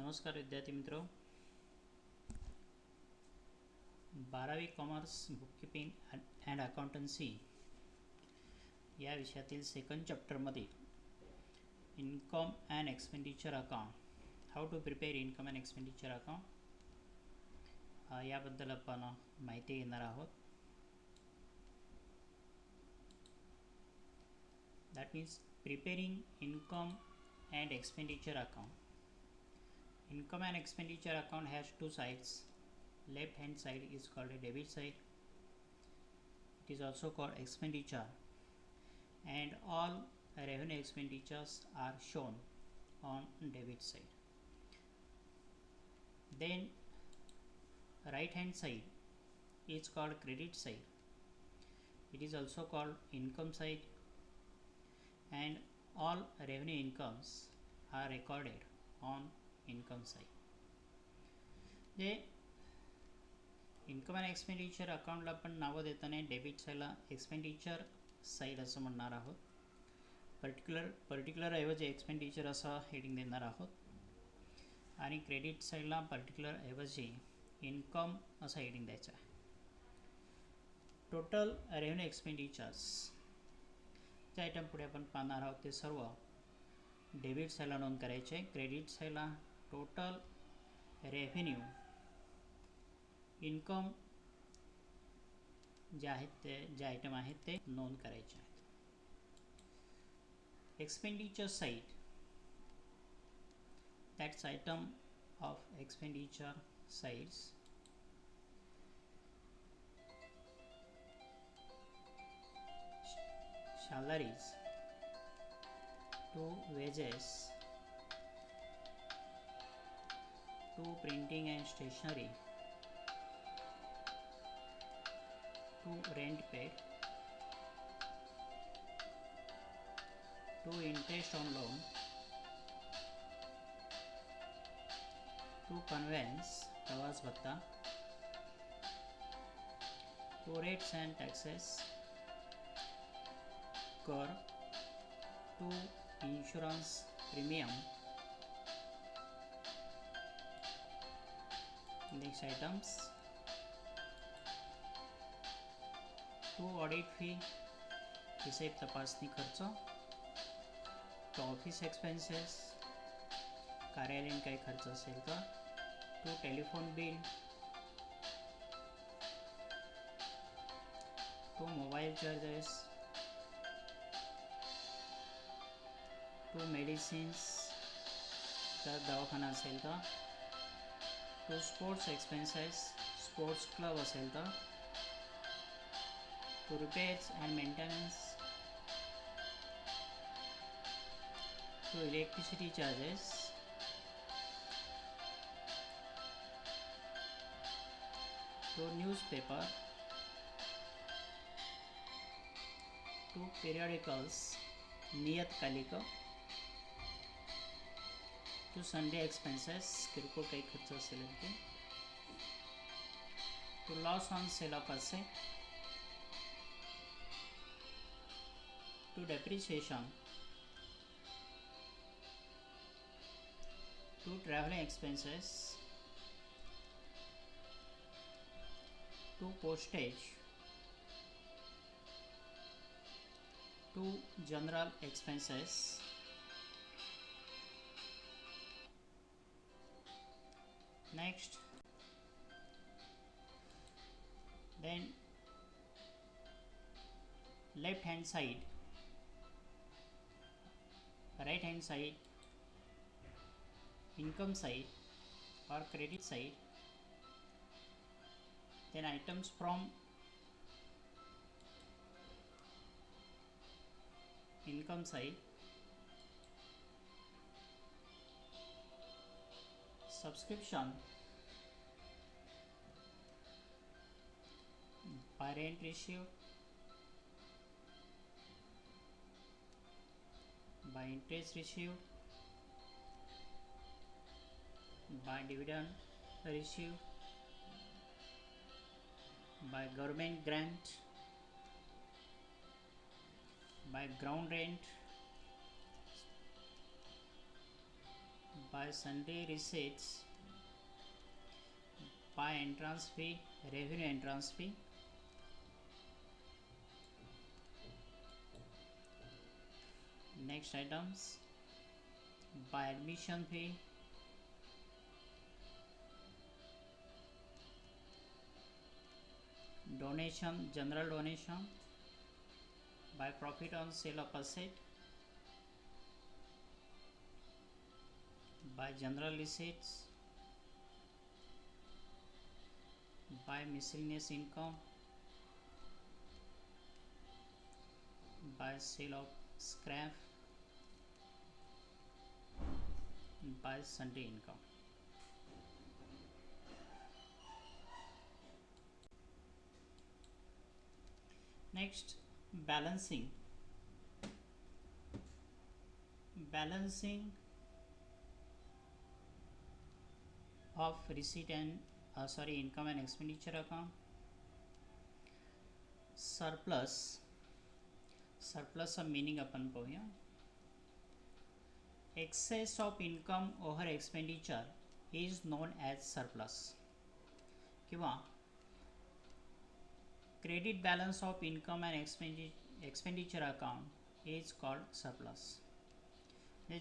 नमस्कार विद्यार्थी मित्रों, 12वी कॉमर्स बुककीपिंग अँड अकाउंटन्सी या विषयातील सेकंड चॅप्टरमध्ये income and expenditure account, how to prepare income and expenditure account याबद्दल आपण माहिती घेणार आहोत. That means preparing income and expenditure account. Income and expenditure account has two sides. Left hand side is called a debit side. It is also called expenditure, and all revenue expenditures are shown on debit side. Then right hand side is called credit side. It is also called income side, and all revenue incomes are recorded on income side. जे income and expenditure अकाउंटला आपण नावं देताना debit साईडला expenditure side असं म्हणणार आहोत. Particular ऐवजी एक्सपेंडिचर असं हेडिंग देणार आहोत, आणि क्रेडिट साईडला पर्टिक्युलर ऐवजी इन्कम असं हेडिंग द्यायचं आहे. टोटल रेव्हेन्यू एक्सपेंडिचर्स जे आयटम पुढे आपण पाहणार आहोत ते सर्व डेबिट साईडला नोंद करायचे. क्रेडिट साईडला टोटल रेव्हेन्यू इन्कम जे आहेत ते जे आयटम आहेत ते नोंद करायचे आहेत. Expenditure side, that's item of expenditure sides. Salaries, to wages, to printing and stationery, to rent paid, to interest on loan, to conveyance प्रवास भत्ता, to rates and taxes, कर, to insurance premium. Next items, to audit fee, हिसेब तपासणी खर्च, to office expenses, कार्यालयीन काही खर्च असेल तर, to telephone bill, to mobile charges, to medicines जर दवाखाना असेल तर, to sports expenses, sports club असेल तर, to repairs and maintenance, to electricity charges, to newspaper, to periodicals नियतकालिक, टू संडे एक्सपेन्सेस किरकोळ काही खर्च असेल ते, to loss on sale of asset, to depreciation, to travelling expenses, to postage, to general expenses, next then left hand side, right hand side, income side or credit side, then items from income side, subscription by rent received, by interest received, by dividend received, by government grant, by ground rent, by sundry receipts, by entrance fee, revenue entrance fee, next items by admission fee, donation, general donation, by profit on sale of asset, by general receipts, by miscellaneous income, by sale of scrap, by sundry income. Next, balancing of receipt and income and expenditure account. Surplus meaning आपण पाहूया. Excess of income over expenditure is known as surplus, किंवा credit balance of income and expenditure account is called surplus.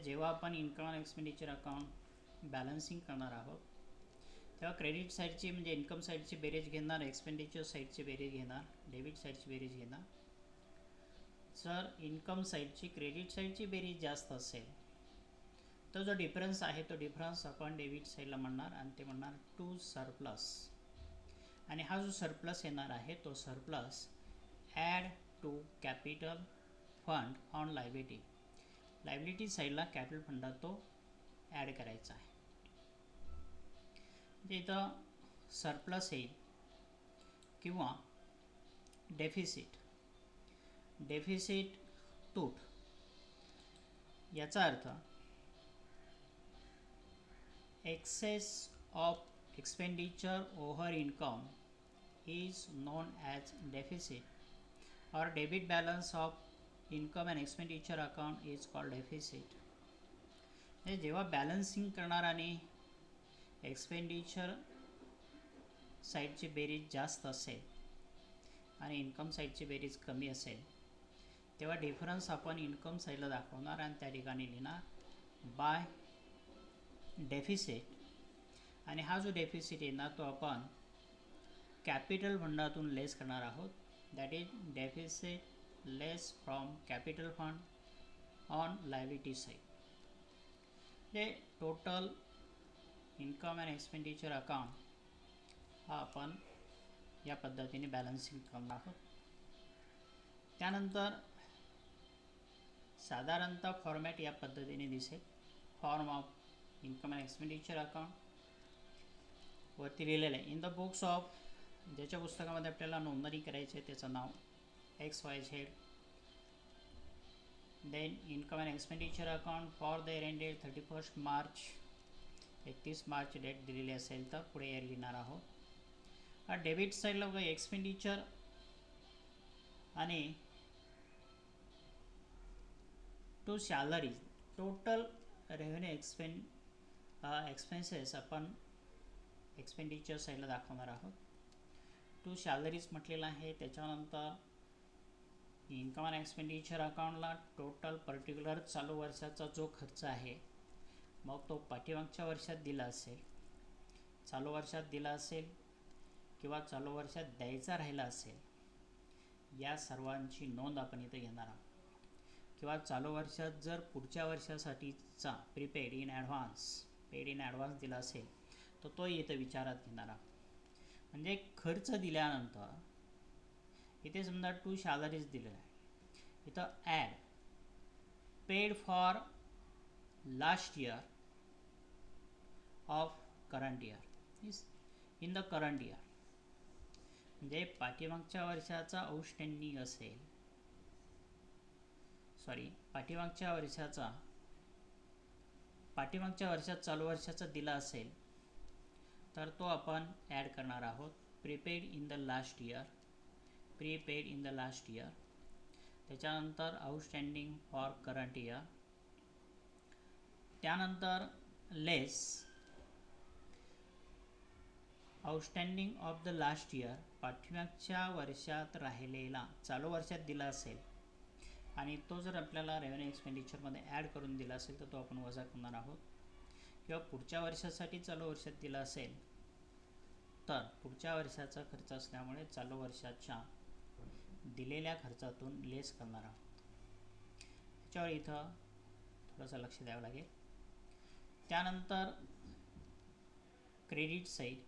जेव्हा आपण income आणि expenditure account balancing करणार आहोत तेव्हा credit साईडची म्हणजे इन्कम साईडची बेरीज घेणार, एक्सपेंडिचर साईडची बेरीज घेणार, डेबिट साईडची बेरीज घेणार. जर इन्कम साईडची क्रेडिट साईडची बेरीज जास्त असेल तो जो डिफरन्स आहे तो डिफरन्स आपण डेबिट साईडला म्हणणार आणि ते म्हणणार टू सरप्लस. आणि हा जो सरप्लस येणार आहे तो surplus add to capital fund on liability. Liability साईडला कॅपिटल फंडात तो ॲड करायचा आहे. म्हणजे इथं सरप्लस येईल किंवा डेफिसिट तूट. याचा अर्थ excess of expenditure over income is known as deficit or debit balance of income and expenditure account is called deficit. म्हणजे जेव्हा बॅलन्सिंग करणार आणि एक्सपेंडिचर साईडची बेरीज जास्त असेल आणि इन्कम साईडची बेरीज कमी असेल तेव्हा डिफरन्स आपण इन्कम साईडला दाखवणार आणि त्या ठिकाणी लिहिणार बाय डेफिसिट. आणि हा जो डेफिसिट येणार तो आपण कॅपिटल फंडातून लेस करणार आहोत. That is deficit less from capital fund on liability side. म्हणजे total income and expenditure account हा आपण या पद्धतीने बॅलन्सिंग करणार आहोत. त्यानंतर साधारणतः फॉर्मॅट या पद्धतीने दिसेल. Form of income and expenditure account वरती लिहिलेलं आहे. इन द बुक्स ऑफ, ज्याच्या पुस्तकामध्ये आपल्याला नोंदणी करायची आहे त्याचं नाव XYZ. Then income and expenditure account for the year ended 31 March, 31 March date दिलेली असेल तर पुढे इयर लिहिणार आहोत. डेबिट साईडला बघा एक्सपेंडिचर आणि to salaries total revenue expenses आपण एक्सपेंडिचर साईडला दाखवणार आहोत. टू सॅलरीज म्हटलेलं आहे. त्याच्यानंतर इन्कम अँड एक्सपेंडिचर अकाउंटला टोटल पर्टिक्युलर चालू वर्षाचा जो खर्च आहे मग तो पाठीमागच्या वर्षात दिला असेल, चालू वर्षात दिला असेल किंवा चालू वर्षात द्यायचा राहिला असेल, या सर्वांची नोंद आपण इथे घेणार आहोत. किंवा चालू वर्षात जर पुढच्या वर्षासाठीचा पेड इन ॲडव्हान्स दिला असेल तर तो इथे विचारात घेणार आहोत. म्हणजे खर्च दिल्यानंतर इथे समजा टू सॅलरीज दिलेला आहे, इथं add paid for last year of current year is in the current year. म्हणजे पाठीमागच्या वर्षाचा आउटस्टँडिंग असेल, पाठीमागच्या वर्षात चालू वर्षाचा दिला असेल तर तो आपण ॲड करणार आहोत. Prepaid in the last year. त्याच्यानंतर आउटस्टँडिंग फॉर करंट इयर. त्यानंतर less outstanding of the last year, पाठीमागच्या वर्षात राहिलेला चालू वर्षात दिला असेल आणि तो जर आपल्याला रेव्हेन्यू एक्सपेंडिचरमध्ये ॲड करून दिला असेल तर तो आपण वजा करणार आहोत. किंवा पुढच्या वर्षासाठी चालू वर्षात दिला असेल तर पुढच्या वर्षाचा खर्च असल्यामुळे चालू वर्षाच्या दिलेल्या खर्चातून लेस करणार आहोत. त्याच्यावर इथं थोडंसं लक्ष द्यावं लागेल. त्यानंतर क्रेडिट साईड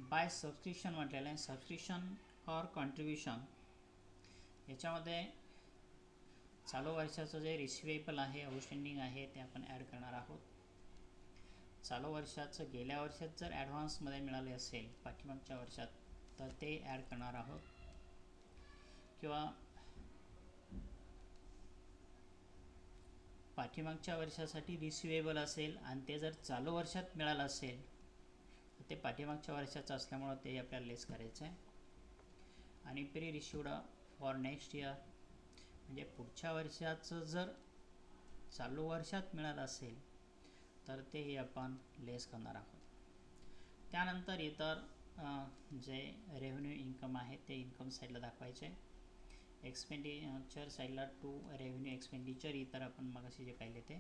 बाय सबस्क्रिप्शन म्हटलेलं आहे. सबस्क्रिप्शन ऑर कॉन्ट्रीब्युशन याच्यामध्ये चालू वर्षाचं जे रिसिवेबल आहे, आउटस्टँडिंग आहे ते आपण ॲड करणार आहोत. चालू वर्षाचं गेल्या वर्षात जर ॲडव्हान्समध्ये मिळाले असेल पाठीमागच्या वर्षात तर ते ॲड करणार आहोत. किंवा पाठीमागच्या वर्षासाठी रिसिवेबल असेल आणि ते जर चालू वर्षात मिळालं असेल तर ते पाठीमागच्या वर्षाचं असल्यामुळं ते आपल्याला लेस करायचं आहे. आणि pre received for next year म्हणजे पुढच्या वर्षाचं जर चालू वर्षात मिळालं असेल तर तेही आपण लेस करणार आहोत. त्यानंतर इतर जे रेव्हेन्यू इन्कम आहे ते इन्कम साईडला दाखवायचे. एक्सपेंडिचर साईडला टू रेव्हेन्यू एक्सपेंडिचर इतर आपण मगाशी जे पाहिले ते.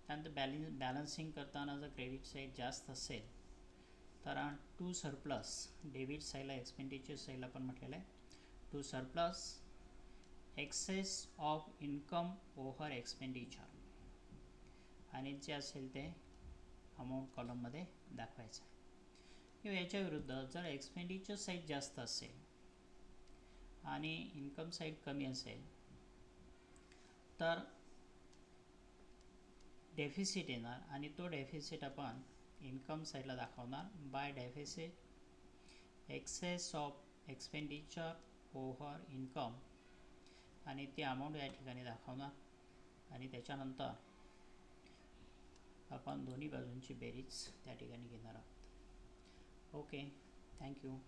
त्यानंतर बॅलन्सिंग करताना जर क्रेडिट साईड जास्त असेल तर टू सरप्लस डेबिट साईडला एक्सपेंडिचर साईडला पण म्हटलेलं आहे. To surplus excess of income over expenditure आणि जे असेल ते अमाऊंट कॉलममध्ये दाखवायचं आहे. किंवा याच्या विरुद्ध जर एक्सपेंडिचर साईड जास्त असेल आणि इन्कम साईड कमी असेल तर डेफिसिट येणार आणि तो डेफिसिट आपण इन्कम साईडला दाखवणार by deficit excess of expenditure over income आणि ती अमाऊंट या ठिकाणी दाखवणार आणि त्याच्यानंतर आपण दोन्ही बाजूंची बेरीज त्या ठिकाणी घेणार आहोत. Okay, thank you.